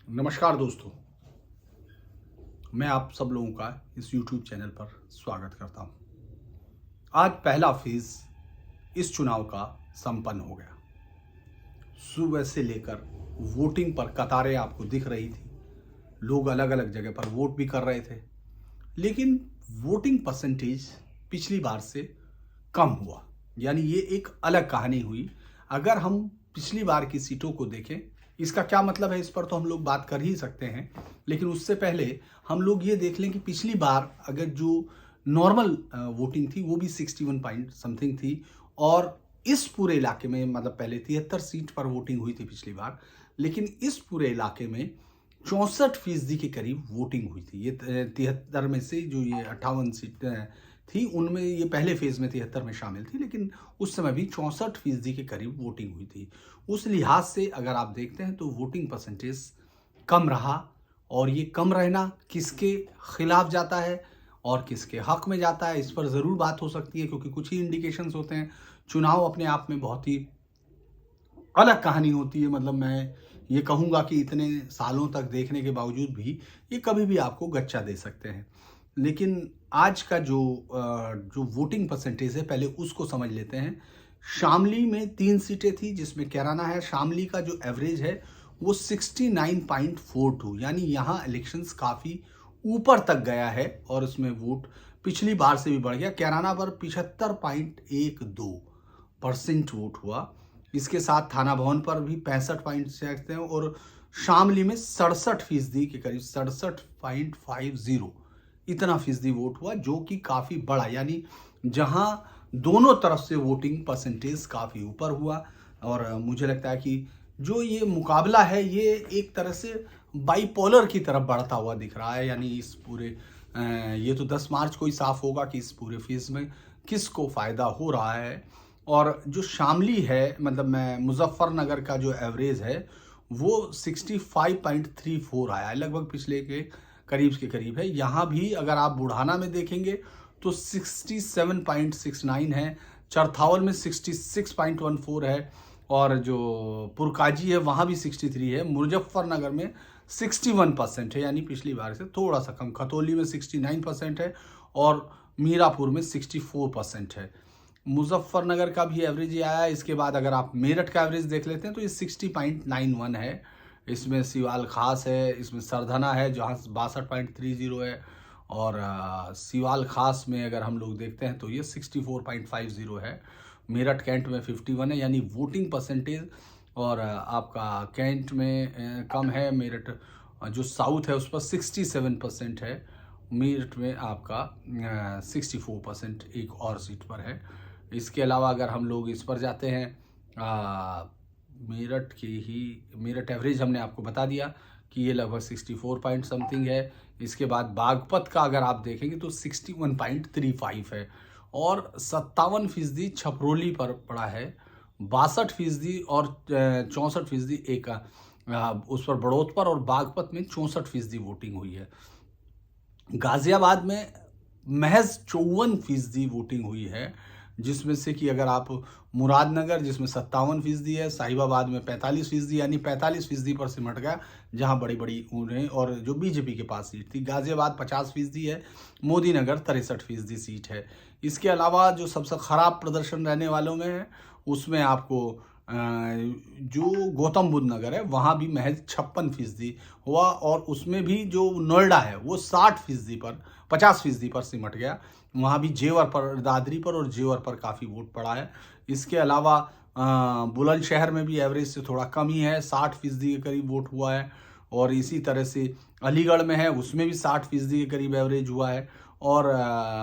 नमस्कार दोस्तों, मैं आप सब लोगों का इस YouTube चैनल पर स्वागत करता हूं। आज पहला फेज इस चुनाव का संपन्न हो गया। सुबह से लेकर वोटिंग पर कतारें आपको दिख रही थी। लोग अलग अलग जगह पर वोट भी कर रहे थे, लेकिन वोटिंग परसेंटेज पिछली बार से कम हुआ। यानी ये एक अलग कहानी हुई। अगर हम पिछली बार की सीटों को देखें, इसका क्या मतलब है इस पर तो हम लोग बात कर ही सकते हैं, लेकिन उससे पहले हम लोग ये देख लें कि पिछली बार अगर जो नॉर्मल वोटिंग थी वो भी 61 पॉइंट समथिंग थी, और इस पूरे इलाके में मतलब पहले 73 सीट पर वोटिंग हुई थी पिछली बार, लेकिन इस पूरे इलाके में 64% के करीब वोटिंग हुई थी। ये 73 में से जो ये 58 सीट थी, उनमें ये पहले फेज में 73 में शामिल थी, लेकिन उस समय भी 64% के करीब वोटिंग हुई थी। उस लिहाज से अगर आप देखते हैं तो वोटिंग परसेंटेज कम रहा, और ये कम रहना किसके खिलाफ जाता है और किसके हक में जाता है, इस पर ज़रूर बात हो सकती है, क्योंकि कुछ ही इंडिकेशंस होते हैं। चुनाव अपने आप में बहुत ही अलग कहानी होती है। मतलब मैं ये कहूँगा कि इतने सालों तक देखने के बावजूद भी ये कभी भी आपको गच्चा दे सकते हैं। लेकिन आज का जो वोटिंग परसेंटेज है, पहले उसको समझ लेते हैं। शामली में 3 सीटें थी जिसमें कैराना है। शामली का जो एवरेज है वो 69.42, यानी यहाँ इलेक्शंस काफ़ी ऊपर तक गया है और उसमें वोट पिछली बार से भी बढ़ गया। कैराना पर 75.12% वोट हुआ। इसके साथ थाना भवन पर भी 65.6 हैं, और शामली में 67% के करीब 67.50 इतना फीसदी वोट हुआ, जो कि काफ़ी बड़ा, यानी जहां दोनों तरफ से वोटिंग परसेंटेज काफ़ी ऊपर हुआ। और मुझे लगता है कि जो ये मुकाबला है ये एक तरह से बाइपोलर की तरफ बढ़ता हुआ दिख रहा है। यानी इस पूरे ये तो 10 मार्च को ही साफ होगा कि इस पूरे फेज में किसको फ़ायदा हो रहा है। और जो शामली है, मतलब मैं मुजफ्फरनगर का जो एवरेज है वो 65.34 आया है, लगभग पिछले के करीब है। यहाँ भी अगर आप बुढ़ाना में देखेंगे तो 67.69 है। चरथावल में 66.14 है, और जो पुरकाजी है वहाँ भी 63 है। मुजफ्फरनगर में 61% है, यानी पिछली बार से थोड़ा सा कम। खतौली में 69% है, और मीरापुर में 64% है। मुजफ्फरनगर का भी एवरेज ये आया है। इसके बाद अगर आप मेरठ का एवरेज देख लेते हैं तो ये 60.91 है। इसमें सीवाल खास है, इसमें सरधना है जहाँ 62.30 है, और सीवाल खास में अगर हम लोग देखते हैं तो ये 64.50 है। मेरठ कैंट में 51 है, यानी वोटिंग परसेंटेज। और आपका कैंट में कम है। मेरठ जो साउथ है उस पर 67% है। मेरठ में आपका 64% एक और सीट पर है। इसके अलावा अगर हम लोग इस पर जाते हैं, मेरठ एवरेज हमने आपको बता दिया कि ये लगभग 64 पॉइंट समथिंग है। इसके बाद बागपत का अगर आप देखेंगे तो 61.35 है, और 57% छपरोली पर पड़ा है। 62% और 64% एक उस पर बड़ौत पर, और बागपत में 64% वोटिंग हुई है। गाजियाबाद में महज 54% वोटिंग हुई है, जिसमें से कि अगर आप मुरादनगर जिसमें 57% है, साहिबाबाद में 45%, यानी 45% पर सिमट गया, जहां बड़ी बड़ी उन्हें और जो बीजेपी के पास सीट थी। गाजियाबाद 50% है, मोदीनगर 63% सीट है। इसके अलावा जो सबसे खराब प्रदर्शन रहने वालों में है उसमें आपको जो गौतम बुद्ध नगर है वहाँ भी महज 56% हुआ, और उसमें भी जो नोएडा है वो 50% पर सिमट गया। वहाँ भी जेवर पर, दादरी पर और जेवर पर काफ़ी वोट पड़ा है। इसके अलावा बुलंदशहर में भी एवरेज से थोड़ा कम ही है, 60% के करीब वोट हुआ है। और इसी तरह से अलीगढ़ में है, उसमें भी 60% के करीब एवरेज हुआ है। और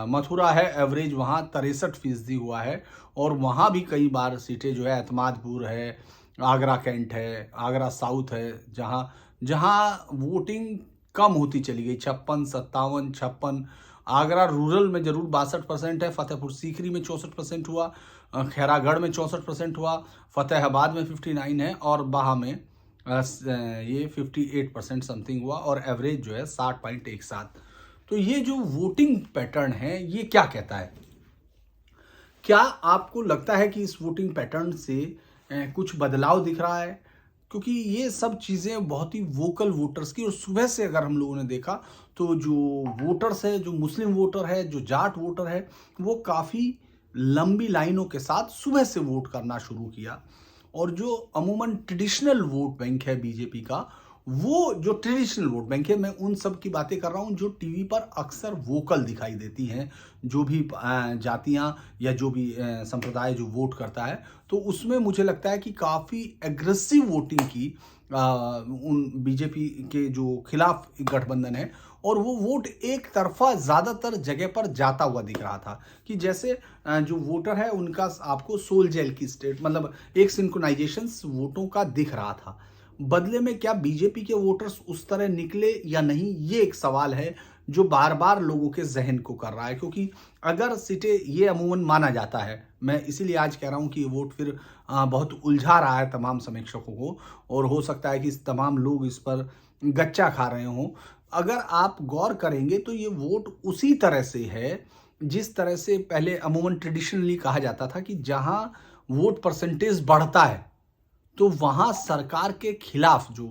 मथुरा है, एवरेज वहाँ 63% हुआ है, और वहाँ भी कई बार सीटें जो है, एतमादपुर है, आगरा कैंट है, आगरा साउथ है, जहाँ जहाँ वोटिंग कम होती चली गई, 56, 57, 56। आगरा रूरल में जरूर 62% है, फतेहपुर सीकरी में 64% हुआ, खैरागढ़ में 64% हुआ, फतेहाबाद में 59 है, और बाहा में ये 58% समथिंग हुआ, और एवरेज जो है 60.17। तो ये जो वोटिंग पैटर्न है ये क्या कहता है? क्या आपको लगता है कि इस वोटिंग पैटर्न से कुछ बदलाव दिख रहा है? क्योंकि ये सब चीज़ें बहुत ही वोकल वोटर्स की, और सुबह से अगर हम लोगों ने देखा तो जो वोटर्स है, जो मुस्लिम वोटर है, जो जाट वोटर है, वो काफ़ी लंबी लाइनों के साथ सुबह से वोट करना शुरू किया। और जो अमूमन ट्रेडिशनल वोट बैंक है बीजेपी का, वो जो ट्रेडिशनल वोट बैंक है, मैं उन सब की बातें कर रहा हूँ जो टीवी पर अक्सर वोकल दिखाई देती हैं, जो भी जातियां या जो भी संप्रदाय जो वोट करता है, तो उसमें मुझे लगता है कि काफ़ी एग्रेसिव वोटिंग की उन बीजेपी के जो खिलाफ गठबंधन है, और वो वोट एक तरफा ज़्यादातर जगह पर जाता हुआ दिख रहा था, कि जैसे जो वोटर है उनका आपको सोल जेल की स्टेट, मतलब एक सिंक्रोनाइजेशन वोटों का दिख रहा था। बदले में क्या बीजेपी के वोटर्स उस तरह निकले या नहीं, ये एक सवाल है जो बार बार लोगों के जहन को कर रहा है। क्योंकि अगर सीटें, ये अमूमन माना जाता है, मैं इसीलिए आज कह रहा हूं कि ये वोट फिर बहुत उलझा रहा है तमाम समीक्षकों को, और हो सकता है कि तमाम लोग इस पर गच्चा खा रहे हों। अगर आप गौर करेंगे तो ये वोट उसी तरह से है जिस तरह से पहले अमूमन ट्रेडिशनली कहा जाता था कि जहां वोट परसेंटेज बढ़ता है तो वहां सरकार के खिलाफ जो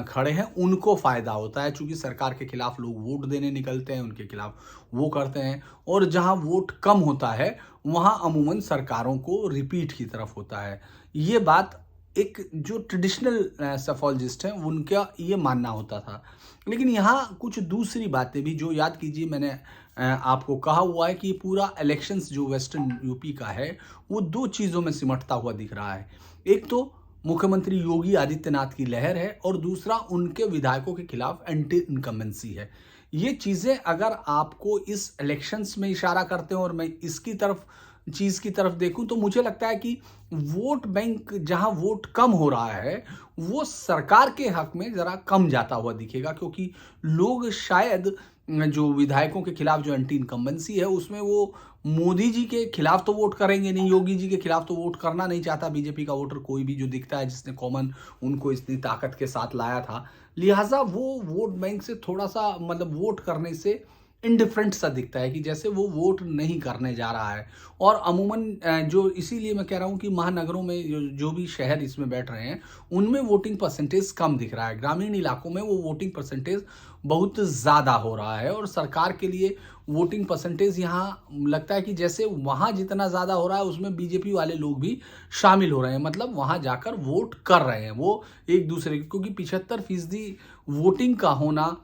खड़े हैं उनको फायदा होता है, क्योंकि सरकार के खिलाफ लोग वोट देने निकलते हैं, उनके खिलाफ वो करते हैं। और जहां वोट कम होता है वहां अमूमन सरकारों को रिपीट की तरफ होता है। ये बात एक जो ट्रेडिशनल सफॉलजिस्ट हैं उनका ये मानना होता था। लेकिन यहाँ कुछ दूसरी बातें भी, जो याद कीजिए मैंने आपको कहा हुआ है कि पूरा इलेक्शंस जो वेस्टर्न यूपी का है वो दो चीज़ों में सिमटता हुआ दिख रहा है। एक तो मुख्यमंत्री योगी आदित्यनाथ की लहर है, और दूसरा उनके विधायकों के खिलाफ एंटी इनकम्बेंसी है। ये चीजें अगर आपको इस इलेक्शंस में इशारा करते हैं, और मैं इसकी तरफ चीज की तरफ देखूं, तो मुझे लगता है कि वोट बैंक जहां वोट कम हो रहा है वो सरकार के हक में जरा कम जाता हुआ दिखेगा, क्योंकि लोग शायद जो विधायकों के खिलाफ जो एंटी इनकम्बेंसी है उसमें वो मोदी जी के खिलाफ तो वोट करेंगे नहीं, योगी जी के खिलाफ तो वोट करना नहीं चाहता बीजेपी का वोटर कोई भी जो दिखता है जिसने कॉमन उनको इतनी ताकत के साथ लाया था। लिहाजा वो वोट बैंक से थोड़ा सा, मतलब वोट करने से इनडिफरेंट सा दिखता है, कि जैसे वो वोट नहीं करने जा रहा है। और अमूमन जो, इसीलिए मैं कह रहा हूँ कि महानगरों में जो भी शहर इसमें बैठ रहे हैं उनमें वोटिंग परसेंटेज कम दिख रहा है, ग्रामीण इलाकों में वो वोटिंग परसेंटेज बहुत ज़्यादा हो रहा है। और सरकार के लिए वोटिंग परसेंटेज यहाँ लगता है कि जैसे वहाँ जितना ज़्यादा हो रहा है उसमें बीजेपी वाले लोग भी शामिल हो रहे हैं, मतलब वहाँ जाकर वोट कर रहे हैं वो एक दूसरे की, क्योंकि 75% वोटिंग का होना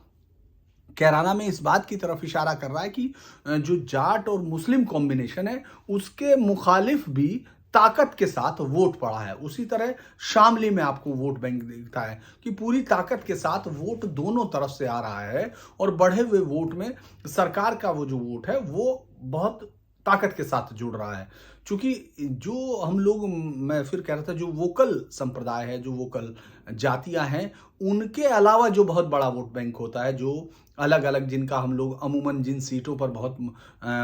कैराना में इस बात की तरफ इशारा कर रहा है कि जो जाट और मुस्लिम कॉम्बिनेशन है उसके मुखालिफ भी ताकत के साथ वोट पड़ा है। उसी तरह शामली में आपको वोट बैंक दिखता है कि पूरी ताकत के साथ वोट दोनों तरफ से आ रहा है, और बढ़े हुए वोट में सरकार का वो जो वोट है वो बहुत ताकत के साथ जुड़ रहा है। क्योंकि जो हम लोग, मैं फिर कह रहा था, जो वोकल संप्रदाय है, जो वोकल जातियां हैं, उनके अलावा जो बहुत बड़ा वोट बैंक होता है, जो अलग अलग, जिनका हम लोग अमूमन जिन सीटों पर बहुत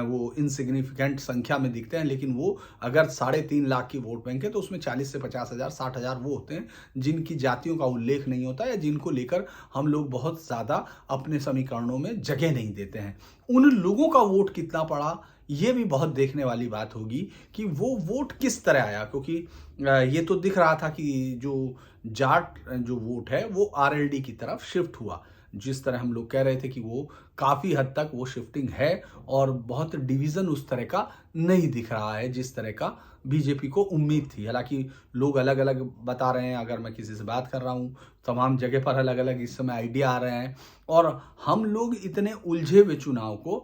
वो इनसिग्निफिकेंट संख्या में दिखते हैं, लेकिन वो अगर 3.5 लाख की वोट बैंक है तो उसमें 40 से 50,000 60,000 वो होते हैं जिनकी जातियों का उल्लेख नहीं होता, या जिनको लेकर हम लोग बहुत ज़्यादा अपने समीकरणों में जगह नहीं देते हैं। उन लोगों का वोट कितना पड़ा, ये भी बहुत देखने वाली बात होगी कि वो वोट किस तरह आया। क्योंकि ये तो दिख रहा था कि जो जाट जो वोट है वो आरएलडी की तरफ शिफ्ट हुआ, जिस तरह हम लोग कह रहे थे कि वो काफ़ी हद तक वो शिफ्टिंग है, और बहुत डिवीज़न उस तरह का नहीं दिख रहा है जिस तरह का बीजेपी को उम्मीद थी। हालांकि लोग अलग अलग बता रहे हैं, अगर मैं किसी से बात कर रहा हूँ तमाम जगह पर अलग अलग इस समय आइडिया आ रहे हैं, और हम लोग इतने उलझे हुए चुनाव को,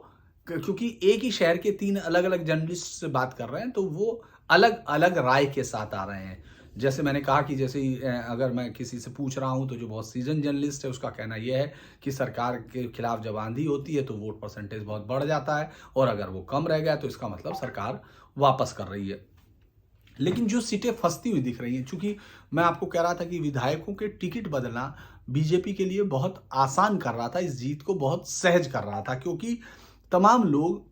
क्योंकि एक ही शहर के 3 अलग अलग जर्नलिस्ट से बात कर रहे हैं तो वो अलग अलग राय के साथ आ रहे हैं। जैसे मैंने कहा कि जैसे अगर मैं किसी से पूछ रहा हूं तो जो बहुत सीजन जर्नलिस्ट है उसका कहना यह है कि सरकार के खिलाफ जब आंधी होती है तो वोट परसेंटेज बहुत बढ़ जाता है, और अगर वो कम रह गया तो इसका मतलब सरकार वापस कर रही है। लेकिन जो सीटें फंसती हुई दिख रही हैं, चूंकि मैं आपको कह रहा था कि विधायकों के टिकट बदलना बीजेपी के लिए बहुत आसान कर रहा था, इस जीत को बहुत सहज कर रहा था, क्योंकि तमाम लोग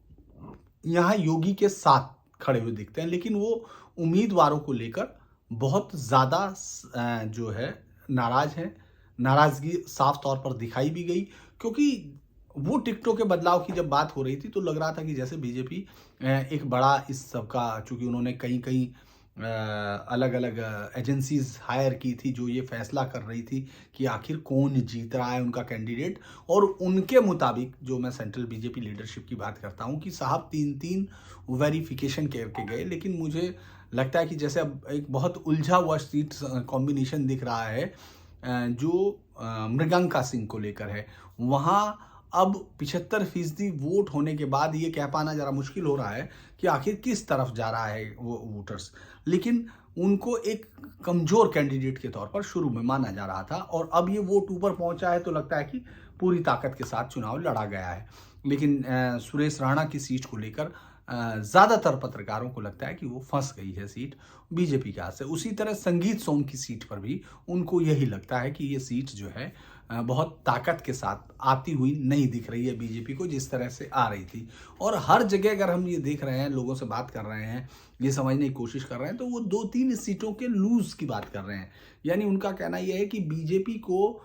यहाँ योगी के साथ खड़े हुए दिखते हैं, लेकिन वो उम्मीदवारों को लेकर बहुत ज़्यादा जो है नाराज है। नाराज़गी साफ तौर पर दिखाई भी गई, क्योंकि वो टिकटों के बदलाव की जब बात हो रही थी तो लग रहा था कि जैसे बीजेपी एक बड़ा इस सब का, चूंकि उन्होंने कहीं कहीं अलग अलग एजेंसीज हायर की थी जो ये फैसला कर रही थी कि आखिर कौन जीत रहा है उनका कैंडिडेट। और उनके मुताबिक जो मैं सेंट्रल बीजेपी लीडरशिप की बात करता हूँ कि साहब 3-3 वेरिफिकेशन करके गए, लेकिन मुझे लगता है कि जैसे अब एक बहुत उलझा हुआ सीट कॉम्बिनेशन दिख रहा है जो मृगंका सिंह को लेकर है। वहाँ अब 75% वोट होने के बाद ये कह पाना ज़रा मुश्किल हो रहा है कि आखिर किस तरफ जा रहा है वो वोटर्स। लेकिन उनको एक कमज़ोर कैंडिडेट के तौर पर शुरू में माना जा रहा था, और अब ये वोट ऊपर पहुंचा है तो लगता है कि पूरी ताकत के साथ चुनाव लड़ा गया है। लेकिन सुरेश राणा की सीट को लेकर ज़्यादातर पत्रकारों को लगता है कि वो फंस गई है सीट बीजेपी के हाथ से। उसी तरह संगीत सोम की सीट पर भी उनको यही लगता है कि ये सीट जो है बहुत ताकत के साथ आती हुई नहीं दिख रही है बीजेपी को, जिस तरह से आ रही थी। और हर जगह अगर हम ये देख रहे हैं, लोगों से बात कर रहे हैं, ये समझने की कोशिश कर रहे हैं, तो वो 2-3 सीटों के लूज की बात कर रहे हैं। यानी उनका कहना यह है कि बीजेपी को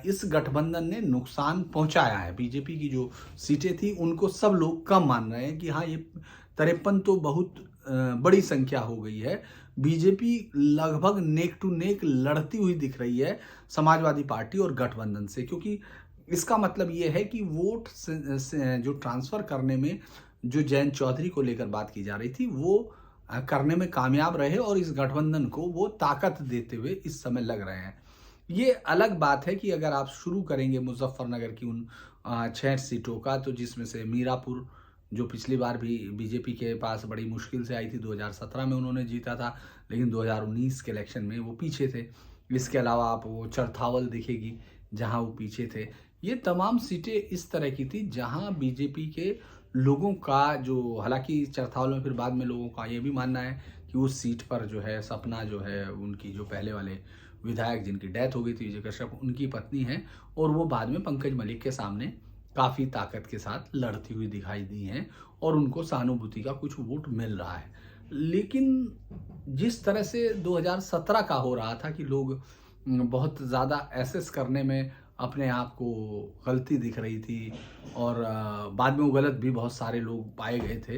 इस गठबंधन ने नुकसान पहुंचाया है। बीजेपी की जो सीटें थी उनको सब लोग कम मान रहे हैं कि हाँ, ये 53 तो बहुत बड़ी संख्या हो गई है। बीजेपी लगभग नेक टू नेक लड़ती हुई दिख रही है समाजवादी पार्टी और गठबंधन से, क्योंकि इसका मतलब ये है कि वोट जो ट्रांसफर करने में जो जयंत चौधरी को लेकर बात की जा रही थी वो करने में कामयाब रहे, और इस गठबंधन को वो ताकत देते हुए इस समय लग रहे हैं। ये अलग बात है कि अगर आप शुरू करेंगे मुजफ्फरनगर की उन 6 सीटों का, तो जिसमें से मीरापुर जो पिछली बार भी बीजेपी के पास बड़ी मुश्किल से आई थी, 2017 में उन्होंने जीता था, लेकिन 2019 के इलेक्शन में वो पीछे थे। इसके अलावा आप वो चरथावल दिखेगी जहां वो पीछे थे। ये तमाम सीटें इस तरह की थी जहां बीजेपी के लोगों का जो, हालांकि चरथावल में फिर बाद में लोगों का ये भी मानना है कि उस सीट पर जो है सपना जो है उनकी जो पहले वाले विधायक जिनकी डेथ हो गई थी, विजय कश्यप, उनकी पत्नी है, और वो बाद में पंकज मलिक के सामने काफ़ी ताकत के साथ लड़ती हुई दिखाई दी हैं, और उनको सहानुभूति का कुछ वोट मिल रहा है। लेकिन जिस तरह से 2017 का हो रहा था कि लोग बहुत ज़्यादा एसेस करने में अपने आप को गलती दिख रही थी, और बाद में वो गलत भी बहुत सारे लोग पाए गए थे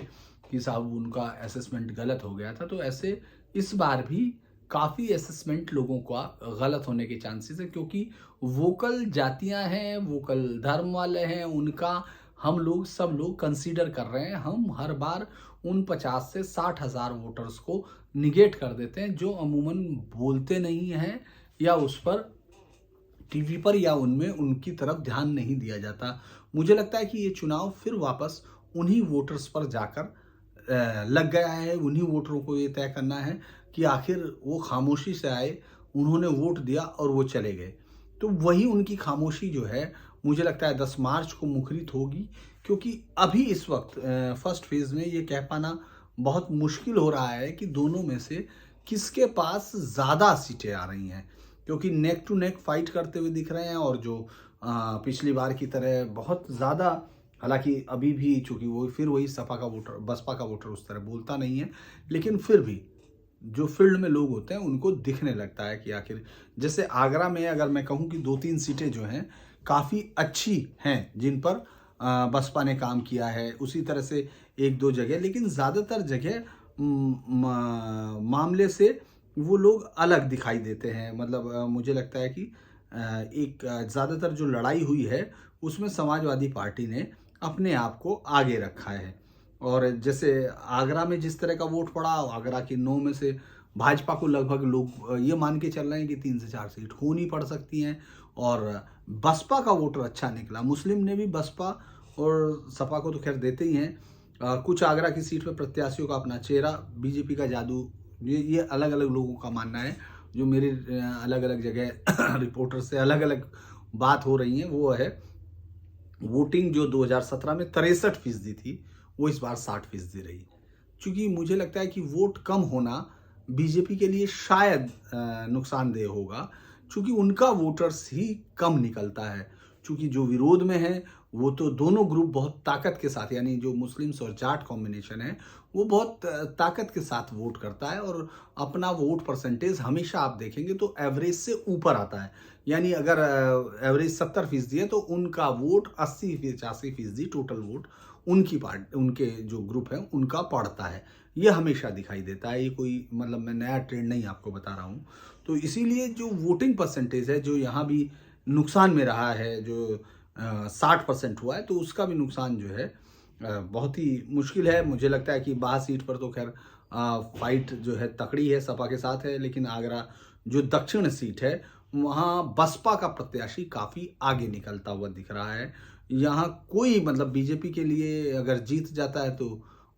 कि साहब उनका असेसमेंट गलत हो गया था, तो ऐसे इस बार भी काफ़ी असेसमेंट लोगों का गलत होने के चांसेस है, क्योंकि वोकल जातियां हैं, वोकल धर्म वाले हैं, उनका हम लोग सब लोग कंसीडर कर रहे हैं। हम हर बार उन 50 से 60 हज़ार वोटर्स को निगेट कर देते हैं जो अमूमन बोलते नहीं हैं, या उस पर टीवी पर या उनमें उनकी तरफ ध्यान नहीं दिया जाता। मुझे लगता है कि ये चुनाव फिर वापस उन्हीं वोटर्स पर जाकर लग गया है। उन्हीं वोटरों को ये तय करना है कि आखिर वो खामोशी से आए, उन्होंने वोट दिया और वो चले गए। तो वही उनकी खामोशी जो है मुझे लगता है 10 मार्च को मुखरित होगी, क्योंकि अभी इस वक्त फर्स्ट फेज में ये कह पाना बहुत मुश्किल हो रहा है कि दोनों में से किसके पास ज़्यादा सीटें आ रही हैं, क्योंकि नेक टू नेक फाइट करते हुए दिख रहे हैं। और जो पिछली बार की तरह बहुत ज़्यादा, हालांकि अभी भी चूंकि वो फिर वही सपा का वोटर, बसपा का वोटर उस तरह बोलता नहीं है, लेकिन फिर भी जो फील्ड में लोग होते हैं उनको दिखने लगता है कि आखिर, जैसे आगरा में अगर मैं कहूँ कि 2-3 सीटें जो हैं काफ़ी अच्छी हैं जिन पर बसपा ने काम किया है, उसी तरह से 1-2 जगह, लेकिन ज़्यादातर जगह मामले से वो लोग अलग दिखाई देते हैं। मतलब मुझे लगता है कि एक ज़्यादातर जो लड़ाई हुई है उसमें समाजवादी पार्टी ने अपने आप को आगे रखा है। और जैसे आगरा में जिस तरह का वोट पड़ा, आगरा के 9 में से भाजपा को लगभग लोग ये मान के चल रहे हैं कि 3 से 4 सीट होनी पड़ सकती हैं, और बसपा का वोटर अच्छा निकला। मुस्लिम ने भी बसपा और सपा को तो खैर देते ही हैं, कुछ आगरा की सीट पर प्रत्याशियों का अपना चेहरा, बीजेपी का जादू, ये अलग अलग लोगों का मानना है। जो मेरे अलग अलग जगह रिपोर्टर से अलग अलग बात हो रही है वो है वोटिंग जो 2017 में 63% थी वो इस बार 60% रही। क्योंकि मुझे लगता है कि वोट कम होना बीजेपी के लिए शायद नुकसानदेह होगा, क्योंकि उनका वोटर्स ही कम निकलता है। क्योंकि जो विरोध में है वो तो दोनों ग्रुप बहुत ताकत के साथ, यानी जो मुस्लिम्स और जाट कॉम्बिनेशन है वो बहुत ताकत के साथ वोट करता है, और अपना वोट परसेंटेज हमेशा आप देखेंगे तो एवरेज से ऊपर आता है। यानी अगर एवरेज 70% है तो उनका वोट 80-85% टोटल वोट उनके जो ग्रुप हैं उनका पड़ता है। ये हमेशा दिखाई देता है, ये कोई मतलब मैं नया ट्रेंड नहीं आपको बता रहा हूँ। तो इसीलिए जो वोटिंग परसेंटेज है जो यहाँ भी नुकसान में रहा है, जो 60% हुआ है, तो उसका भी नुकसान जो है बहुत ही मुश्किल है। मुझे लगता है कि बाह सीट पर तो खैर फाइट जो है तकड़ी है, सपा के साथ है, लेकिन आगरा जो दक्षिण सीट है वहाँ बसपा का प्रत्याशी काफ़ी आगे निकलता हुआ दिख रहा है। यहाँ कोई मतलब बीजेपी के लिए अगर जीत जाता है तो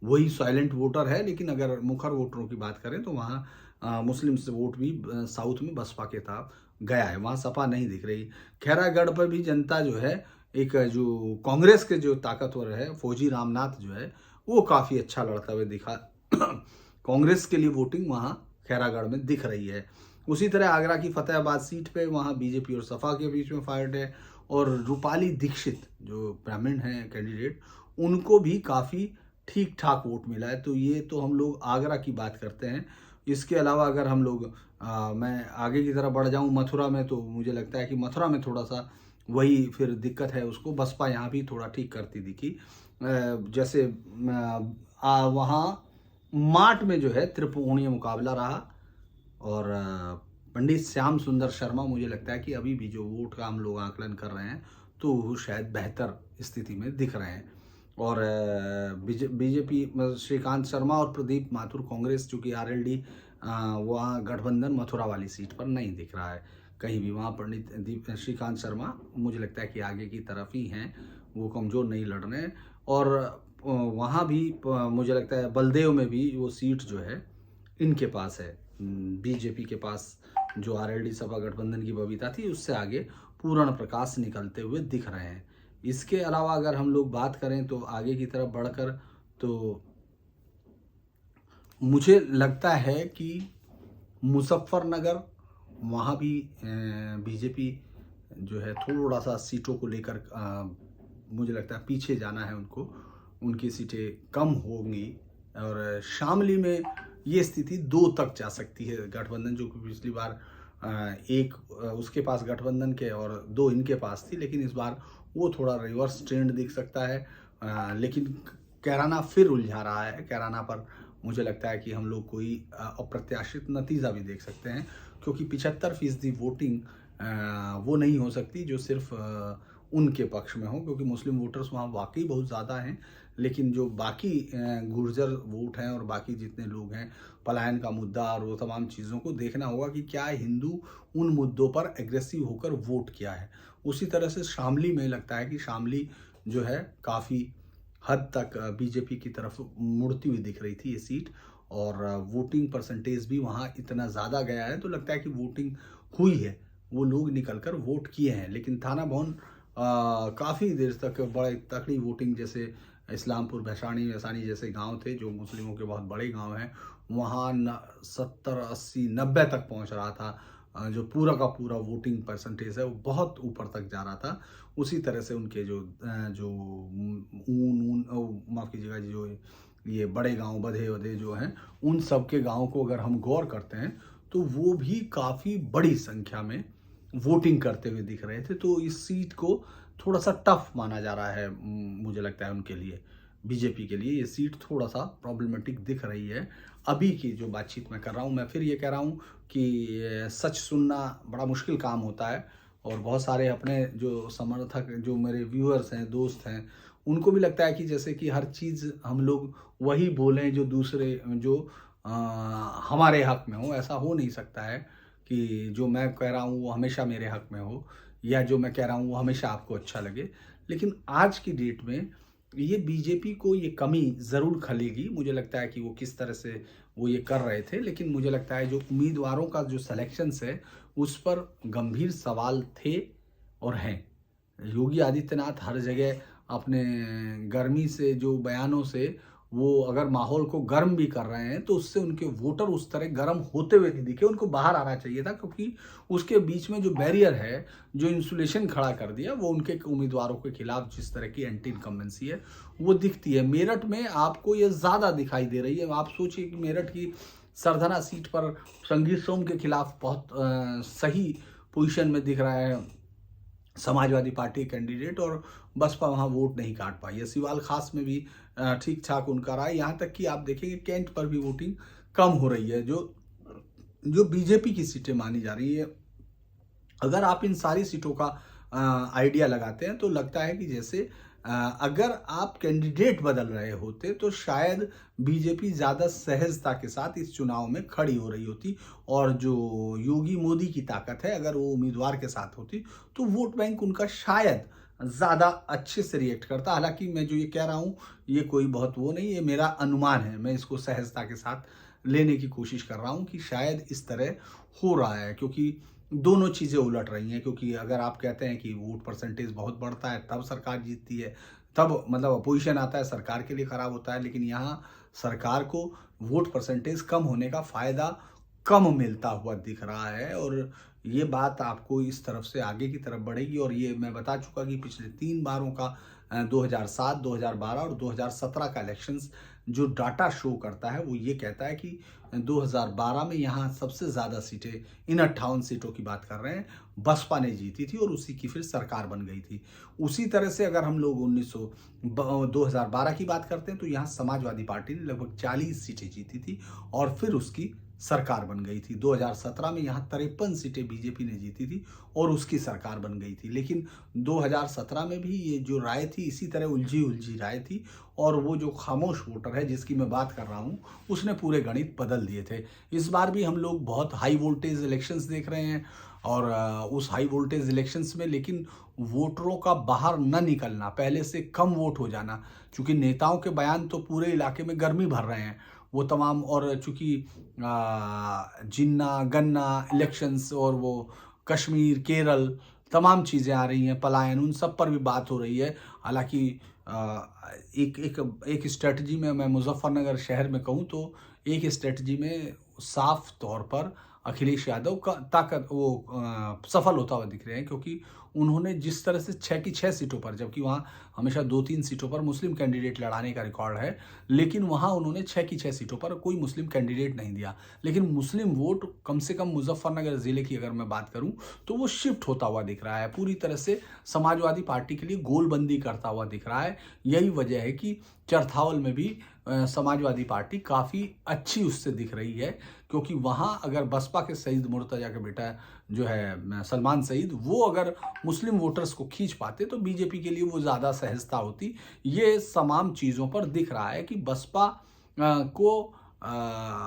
वही साइलेंट वोटर है, लेकिन अगर मुखर वोटरों की बात करें तो वहाँ मुस्लिम से वोट भी साउथ में बसपा के साथ गया है, वहाँ सपा नहीं दिख रही। खैरागढ़ पर भी जनता जो है, एक जो कांग्रेस के जो ताकतवर है फौजी रामनाथ जो है वो काफ़ी अच्छा लड़ता हुआ दिखा कांग्रेस के लिए वोटिंग वहाँ खैरागढ़ में दिख रही है। उसी तरह आगरा की फतेहाबाद सीट पे वहाँ बीजेपी और सपा के बीच में फाइट है, और रूपाली दीक्षित जो ब्राह्मण हैं कैंडिडेट, उनको भी काफ़ी ठीक ठाक वोट मिला है। तो ये तो हम लोग आगरा की बात करते हैं। इसके अलावा अगर हम लोग मैं आगे की तरफ बढ़ जाऊँ मथुरा में, तो मुझे लगता है कि मथुरा में थोड़ा सा वही फिर दिक्कत है उसको, बसपा यहाँ भी थोड़ा ठीक करती दिखी। जैसे वहाँ माट में जो है त्रिकोणीय मुकाबला रहा, और पंडित श्याम सुंदर शर्मा मुझे लगता है कि अभी भी जो वोट का हम लोग आकलन कर रहे हैं तो वो शायद बेहतर स्थिति में दिख रहे हैं। और बीजेपी श्रीकांत शर्मा और प्रदीप माथुर कांग्रेस, चूँकि आरएलडी वहाँ गठबंधन मथुरा वाली सीट पर नहीं दिख रहा है कहीं भी। वहाँ पंडित श्रीकांत शर्मा मुझे लगता है कि आगे की तरफ ही हैं, वो कमज़ोर नहीं लड़ रहे हैं। और वहाँ भी मुझे लगता है बलदेव में भी वो सीट जो है इनके पास है, बीजेपी के पास, जो आरएलडी सपा गठबंधन की बबीता थी उससे आगे पूर्ण प्रकाश निकलते हुए दिख रहे हैं। इसके अलावा अगर हम लोग बात करें तो आगे की तरफ बढ़कर, तो मुझे लगता है कि मुजफ्फरनगर वहाँ भी बीजेपी जो है थोड़ा सा सीटों को लेकर मुझे लगता है पीछे जाना है उनको, उनकी सीटें कम होंगी। और शामली में ये स्थिति 2 तक जा सकती है, गठबंधन जो कि पिछली बार एक उसके पास गठबंधन के और 2 इनके पास थी, लेकिन इस बार वो थोड़ा रिवर्स ट्रेंड दिख सकता है। लेकिन कैराना फिर उलझा रहा है, कैराना पर मुझे लगता है कि हम लोग कोई अप्रत्याशित नतीजा भी देख सकते हैं, क्योंकि 75% वोटिंग वो नहीं हो सकती जो सिर्फ उनके पक्ष में हो, क्योंकि मुस्लिम वोटर्स वहाँ वाकई बहुत ज़्यादा हैं। लेकिन जो बाकी गुर्जर वोट हैं और बाकी जितने लोग हैं, पलायन का मुद्दा और वो तमाम चीज़ों को देखना होगा कि क्या हिंदू उन मुद्दों पर एग्रेसिव होकर वोट किया है। उसी तरह से शामली में लगता है कि शामली जो है काफ़ी हद तक बीजेपी की तरफ मुड़ती हुई दिख रही थी ये सीट, और वोटिंग परसेंटेज भी वहाँ इतना ज़्यादा गया है, तो लगता है कि वोटिंग हुई है, वो लोग निकलकर वोट किए हैं। लेकिन थाना भवन काफ़ी देर तक बड़े तकड़ी वोटिंग, जैसे इस्लामपुर वैसानी जैसे गांव थे जो मुस्लिमों के बहुत बड़े गांव हैं, वहाँ 70, 80, 90 तक पहुंच रहा था। जो पूरा का पूरा वोटिंग परसेंटेज है वो बहुत ऊपर तक जा रहा था। उसी तरह से उनके जो माफ़ कीजिएगा, जो ये बड़े गांव बधे जो हैं, उन सब के गाँव को अगर हम गौर करते हैं तो वो भी काफ़ी बड़ी संख्या में वोटिंग करते हुए दिख रहे थे। तो इस सीट को थोड़ा सा टफ माना जा रहा है, मुझे लगता है उनके लिए, बीजेपी के लिए ये सीट थोड़ा सा प्रॉब्लमेटिक दिख रही है। अभी की जो बातचीत मैं कर रहा हूँ, मैं फिर ये कह रहा हूँ कि सच सुनना बड़ा मुश्किल काम होता है, और बहुत सारे अपने जो समर्थक, जो मेरे व्यूअर्स हैं, दोस्त हैं, उनको भी लगता है कि जैसे कि हर चीज़ हम लोग वही बोलें जो दूसरे जो हमारे हक में हो। ऐसा हो नहीं सकता है कि जो मैं कह रहा हूँ वो हमेशा मेरे हक में हो, या जो मैं कह रहा हूँ वो हमेशा आपको अच्छा लगे। लेकिन आज की डेट में ये बीजेपी को ये कमी ज़रूर खलेगी। मुझे लगता है कि वो किस तरह से वो ये कर रहे थे, लेकिन मुझे लगता है जो उम्मीदवारों का जो सिलेक्शंस है उस पर गंभीर सवाल थे और हैं। योगी आदित्यनाथ हर जगह अपने गर्मी से, जो बयानों से वो अगर माहौल को गर्म भी कर रहे हैं, तो उससे उनके वोटर उस तरह गर्म होते हुए नहीं दिखे। उनको बाहर आना चाहिए था, क्योंकि उसके बीच में जो बैरियर है, जो इंसुलेशन खड़ा कर दिया, वो उनके उम्मीदवारों के खिलाफ जिस तरह की एंटी इनकम्बेंसी है वो दिखती है। मेरठ में आपको ये ज़्यादा दिखाई दे रही है। आप सोचिए कि मेरठ की सरधना सीट पर संगीत सोम के खिलाफ बहुत सही पोजीशन में दिख रहा है समाजवादी पार्टी कैंडिडेट, और बसपा वहाँ वोट नहीं काट पाई है। सिवाल खास में भी ठीक ठाक उनका रहा है। यहाँ तक कि आप देखेंगे कैंट पर भी वोटिंग कम हो रही है, जो जो बीजेपी की सीटें मानी जा रही है। अगर आप इन सारी सीटों का आइडिया लगाते हैं तो लगता है कि जैसे अगर आप कैंडिडेट बदल रहे होते तो शायद बीजेपी ज़्यादा सहजता के साथ इस चुनाव में खड़ी हो रही होती, और जो योगी मोदी की ताकत है अगर वो उम्मीदवार के साथ होती तो वोट बैंक उनका शायद ज़्यादा अच्छे से रिएक्ट करता। हालांकि मैं जो ये कह रहा हूँ ये कोई बहुत वो नहीं, ये मेरा अनुमान है, मैं इसको सहजता के साथ लेने की कोशिश कर रहा हूँ कि शायद इस तरह हो रहा है, क्योंकि दोनों चीज़ें उलट रही हैं। क्योंकि अगर आप कहते हैं कि वोट परसेंटेज बहुत बढ़ता है तब सरकार जीतती है, तब मतलब अपोजिशन आता है, सरकार के लिए खराब होता है, लेकिन यहाँ सरकार को वोट परसेंटेज कम होने का फ़ायदा कम मिलता हुआ दिख रहा है। और ये बात आपको इस तरफ से आगे की तरफ बढ़ेगी। और ये मैं बता चुका कि पिछले 3 बारों का 2007, 2012 और 2017 का इलेक्शंस जो डाटा शो करता है वो ये कहता है कि 2012 में यहाँ सबसे ज़्यादा सीटें, इन 58 सीटों की बात कर रहे हैं, बसपा ने जीती थी और उसी की फिर सरकार बन गई थी। उसी तरह से अगर हम लोग 2012 की बात करते हैं तो यहाँ समाजवादी पार्टी ने लगभग 40 सीटें जीती थी और फिर उसकी सरकार बन गई थी। 2017 में यहाँ 53 सीटें बीजेपी ने जीती थी और उसकी सरकार बन गई थी। लेकिन 2017 में भी ये जो राय थी इसी तरह उलझी उलझी राय थी, और वो जो खामोश वोटर है जिसकी मैं बात कर रहा हूँ उसने पूरे गणित बदल दिए थे। इस बार भी हम लोग बहुत हाई वोल्टेज इलेक्शंस देख रहे हैं, और उस हाई वोल्टेज इलेक्शंस में लेकिन वोटरों का बाहर न निकलना, पहले से कम वोट हो जाना, चूँकि नेताओं के बयान तो पूरे इलाके में गर्मी भर रहे हैं वो तमाम, और चूँकि जिन्ना गन्ना इलेक्शंस और वो कश्मीर केरल तमाम चीज़ें आ रही हैं, पलायन, उन सब पर भी बात हो रही है। हालांकि एक एक एक स्ट्रेटजी में मैं मुजफ्फरनगर शहर में कहूँ तो एक स्ट्रेटजी में साफ तौर पर अखिलेश यादव का ताकत वो सफल होता हुआ दिख रहे हैं, क्योंकि उन्होंने जिस तरह से 6 की 6 सीटों पर, जबकि वहाँ हमेशा 2-3 सीटों पर मुस्लिम कैंडिडेट लड़ाने का रिकॉर्ड है, लेकिन वहाँ उन्होंने 6 की 6 सीटों पर कोई मुस्लिम कैंडिडेट नहीं दिया। लेकिन मुस्लिम वोट कम से कम मुजफ्फरनगर ज़िले की अगर मैं बात करूँ तो वो शिफ्ट होता हुआ दिख रहा है, पूरी तरह से समाजवादी पार्टी के लिए गोलबंदी करता हुआ दिख रहा है। यही वजह है कि चरथावल में भी समाजवादी पार्टी काफ़ी अच्छी उससे दिख रही है, क्योंकि वहाँ अगर बसपा के सईद मुर्तज़ा के बेटा जो है सलमान सईद, वो अगर मुस्लिम वोटर्स को खींच पाते तो बीजेपी के लिए वो ज़्यादा सहजता होती। ये तमाम चीज़ों पर दिख रहा है कि बसपा को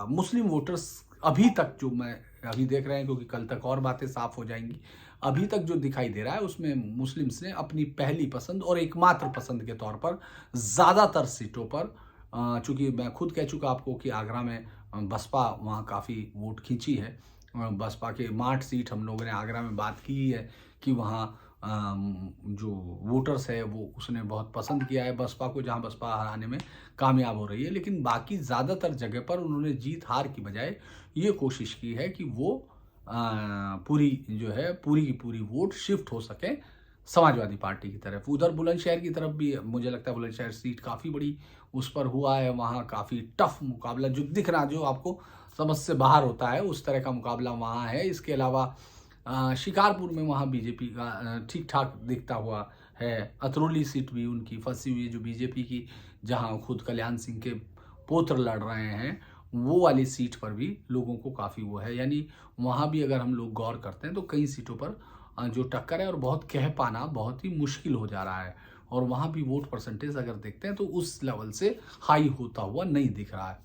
मुस्लिम वोटर्स अभी तक, जो मैं अभी देख रहे हैं क्योंकि कल तक और बातें साफ हो जाएंगी, अभी तक जो दिखाई दे रहा है उसमें मुस्लिम्स ने अपनी पहली पसंद और एकमात्र पसंद के तौर पर ज़्यादातर सीटों पर, चूँकि मैं खुद कह चुका आपको कि आगरा में बसपा वहाँ काफ़ी वोट खींची है। बसपा के 8 सीट हम लोगों ने आगरा में बात की है कि वहाँ जो वोटर्स है वो उसने बहुत पसंद किया है बसपा को, जहाँ बसपा हराने में कामयाब हो रही है। लेकिन बाकी ज़्यादातर जगह पर उन्होंने जीत हार की बजाय ये कोशिश की है कि वो पूरी जो है पूरी की पूरी वोट शिफ्ट हो सके समाजवादी पार्टी की तरफ। उधर बुलंदशहर की तरफ भी मुझे लगता है बुलंदशहर सीट काफ़ी बड़ी उस पर हुआ है, वहाँ काफ़ी टफ मुकाबला जो दिख रहा, जो आपको समझ से बाहर होता है उस तरह का मुकाबला वहाँ है। इसके अलावा शिकारपुर में वहाँ बीजेपी का ठीक ठाक दिखता हुआ है। अतरौली सीट भी उनकी फंसी हुई है जो बीजेपी की, जहाँ खुद कल्याण सिंह के पुत्र लड़ रहे हैं, वो वाली सीट पर भी लोगों को काफ़ी वो है। यानी वहाँ भी अगर हम लोग गौर करते हैं तो कई सीटों पर जो टक्कर है और बहुत कह पाना बहुत ही मुश्किल हो जा रहा है, और वहाँ भी वोट परसेंटेज अगर देखते हैं तो उस लेवल से हाई होता हुआ नहीं दिख रहा है।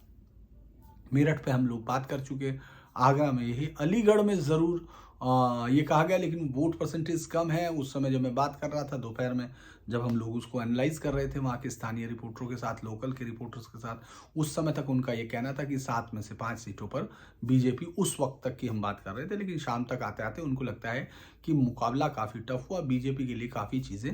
मेरठ पे हम लोग बात कर चुके, आगरा में यही, अलीगढ़ में ज़रूर ये कहा गया, लेकिन वोट परसेंटेज कम है। उस समय जब मैं बात कर रहा था दोपहर में, जब हम लोग उसको एनालाइज कर रहे थे वहाँ के स्थानीय रिपोर्टरों के साथ, लोकल के रिपोर्टर्स के साथ, उस समय तक उनका ये कहना था कि 7 में से 5 सीटों पर बीजेपी, उस वक्त तक की हम बात कर रहे थे। लेकिन शाम तक आते आते उनको लगता है कि मुकाबला काफ़ी टफ हुआ, बीजेपी के लिए काफ़ी चीज़ें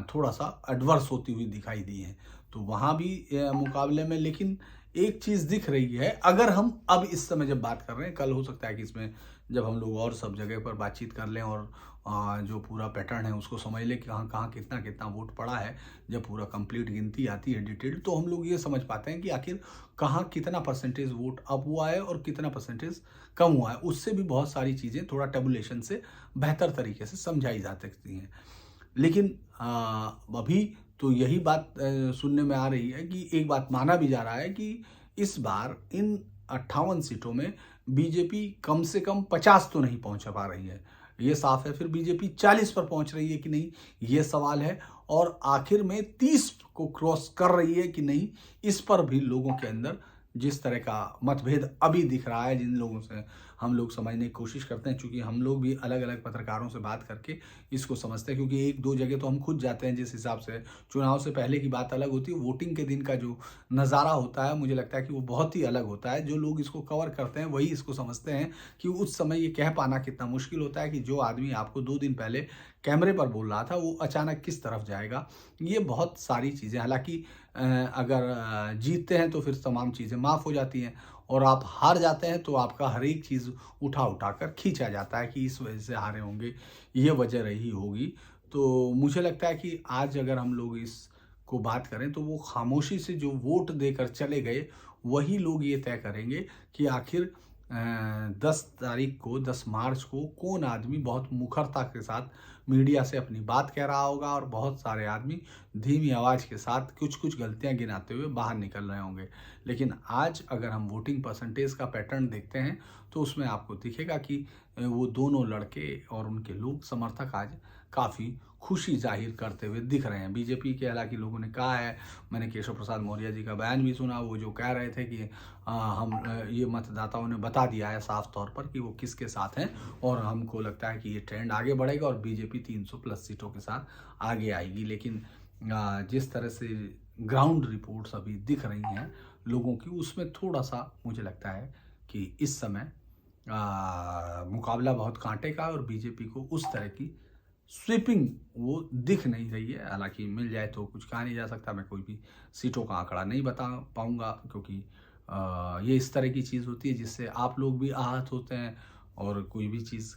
थोड़ा सा एडवर्स होती हुई दिखाई दी हैं। तो वहाँ भी मुकाबले में, लेकिन एक चीज़ दिख रही है, अगर हम अब इस समय जब बात कर रहे हैं, कल हो सकता है कि इसमें जब हम लोग और सब जगह पर बातचीत कर लें और जो पूरा पैटर्न है उसको समझ लें कि कहाँ कहाँ कितना कितना वोट पड़ा है, जब पूरा कंप्लीट गिनती आती है डिटेल, तो हम लोग ये समझ पाते हैं कि आखिर कहाँ कितना परसेंटेज वोट अप हुआ है और कितना परसेंटेज कम हुआ है। उससे भी बहुत सारी चीज़ें थोड़ा टेबुलेशन से बेहतर तरीके से समझाई जा सकती हैं। लेकिन अभी तो यही बात सुनने में आ रही है कि एक बात माना भी जा रहा है कि इस बार इन 58 सीटों में बीजेपी कम से कम 50 तो नहीं पहुंच पा रही है। ये साफ है। फिर बीजेपी 40 पर पहुंच रही है कि नहीं, ये सवाल है। और आखिर में 30 को क्रॉस कर रही है कि नहीं, इस पर भी लोगों के अंदर जिस तरह का मतभेद अभी दिख रहा है, जिन लोगों से हम लोग समझने की कोशिश करते हैं, चूंकि हम लोग भी अलग अलग पत्रकारों से बात करके इसको समझते हैं, क्योंकि एक दो जगह तो हम खुद जाते हैं। जिस हिसाब से चुनाव से पहले की बात अलग होती है, वोटिंग के दिन का जो नज़ारा होता है, मुझे लगता है कि वो बहुत ही अलग होता है। जो लोग इसको कवर करते हैं वही इसको समझते हैं कि उस समय ये कह पाना कितना मुश्किल होता है कि जो आदमी आपको 2 दिन पहले कैमरे पर बोल रहा था वो अचानक किस तरफ जाएगा। ये बहुत सारी चीज़ें, हालांकि अगर जीतते हैं तो फिर तमाम चीज़ें माफ़ हो जाती हैं, और आप हार जाते हैं तो आपका हर एक चीज़ उठा उठा कर खींचा जाता है कि इस वजह से हारे होंगे, ये वजह रही होगी। तो मुझे लगता है कि आज अगर हम लोग इसको बात करें तो वो खामोशी से जो वोट देकर चले गए, वही लोग ये तय करेंगे कि आखिर 10 तारीख को, 10 मार्च को कौन आदमी बहुत मुखरता के साथ मीडिया से अपनी बात कह रहा होगा, और बहुत सारे आदमी धीमी आवाज़ के साथ कुछ कुछ गलतियां गिनाते हुए बाहर निकल रहे होंगे। लेकिन आज अगर हम वोटिंग परसेंटेज का पैटर्न देखते हैं तो उसमें आपको दिखेगा कि वो दोनों लड़के और उनके लोग समर्थक आज काफ़ी खुशी जाहिर करते हुए दिख रहे हैं। बीजेपी के हालांकि लोगों ने कहा है, मैंने केशव प्रसाद मौर्य जी का बयान भी सुना, वो जो कह रहे थे कि ये मतदाताओं ने बता दिया है साफ तौर पर कि वो किसके साथ हैं, और हमको लगता है कि ये ट्रेंड आगे बढ़ेगा और बीजेपी 300 प्लस सीटों के साथ आगे आएगी। लेकिन जिस तरह से ग्राउंड रिपोर्ट्स अभी दिख रही हैं लोगों की, उसमें थोड़ा सा मुझे लगता है कि इस समय मुकाबला बहुत कांटे का है, और बीजेपी को उस तरह की स्वीपिंग वो दिख नहीं रही है। हालांकि मिल जाए तो कुछ कहा नहीं जा सकता, मैं कोई भी सीटों का आंकड़ा नहीं बता पाऊंगा, क्योंकि ये इस तरह की चीज़ होती है जिससे आप लोग भी आहत होते हैं और कोई भी चीज़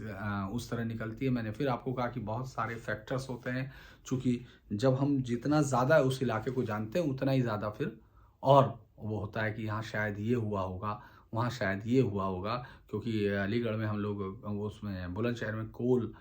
उस तरह निकलती है। मैंने फिर आपको कहा कि बहुत सारे फैक्टर्स होते हैं, चूँकि जब हम जितना ज़्यादा उस इलाके को जानते हैं उतना ही ज़्यादा फिर और वो होता है कि यहाँ शायद ये हुआ होगा, वहाँ शायद ये हुआ होगा। क्योंकि अलीगढ़ में हम लोग वो उसमें बुलंदशहर में कोल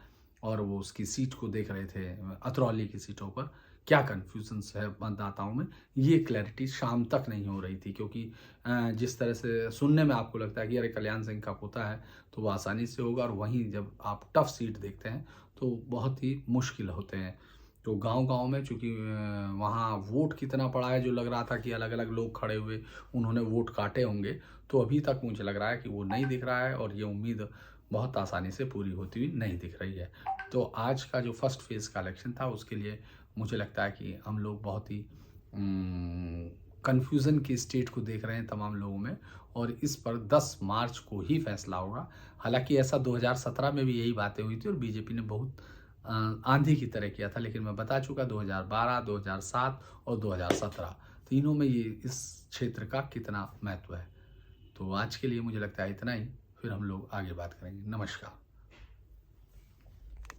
और वो उसकी सीट को देख रहे थे, अतरौली की सीटों पर क्या कन्फ्यूजन्स है मतदाताओं में, ये क्लैरिटी शाम तक नहीं हो रही थी। क्योंकि जिस तरह से सुनने में आपको लगता है कि अरे कल्याण सिंह का पोता है तो वो आसानी से होगा, और वहीं जब आप टफ सीट देखते हैं तो बहुत ही मुश्किल होते हैं। तो गांव-गांव में चूँकि वहाँ वोट कितना पड़ा है, जो लग रहा था कि अलग-अलग लोग खड़े हुए उन्होंने वोट काटे होंगे, तो अभी तक मुझे लग रहा है कि वो नहीं दिख रहा है, और ये उम्मीद बहुत आसानी से पूरी होती हुई नहीं दिख रही है। तो आज का जो फर्स्ट फेज़ का इलेक्शन था उसके लिए मुझे लगता है कि हम लोग बहुत ही कन्फ्यूज़न की स्टेट को देख रहे हैं तमाम लोगों में, और इस पर 10 मार्च को ही फैसला होगा। हालांकि ऐसा 2017 में भी यही बातें हुई थी और बीजेपी ने बहुत आंधी की तरह किया था, लेकिन मैं बता चुका 2012, 2007 और 2017 तीनों में ये इस क्षेत्र का कितना महत्व है। तो आज के लिए मुझे लगता है इतना ही, फिर हम लोग आगे बात करेंगे। नमस्कार।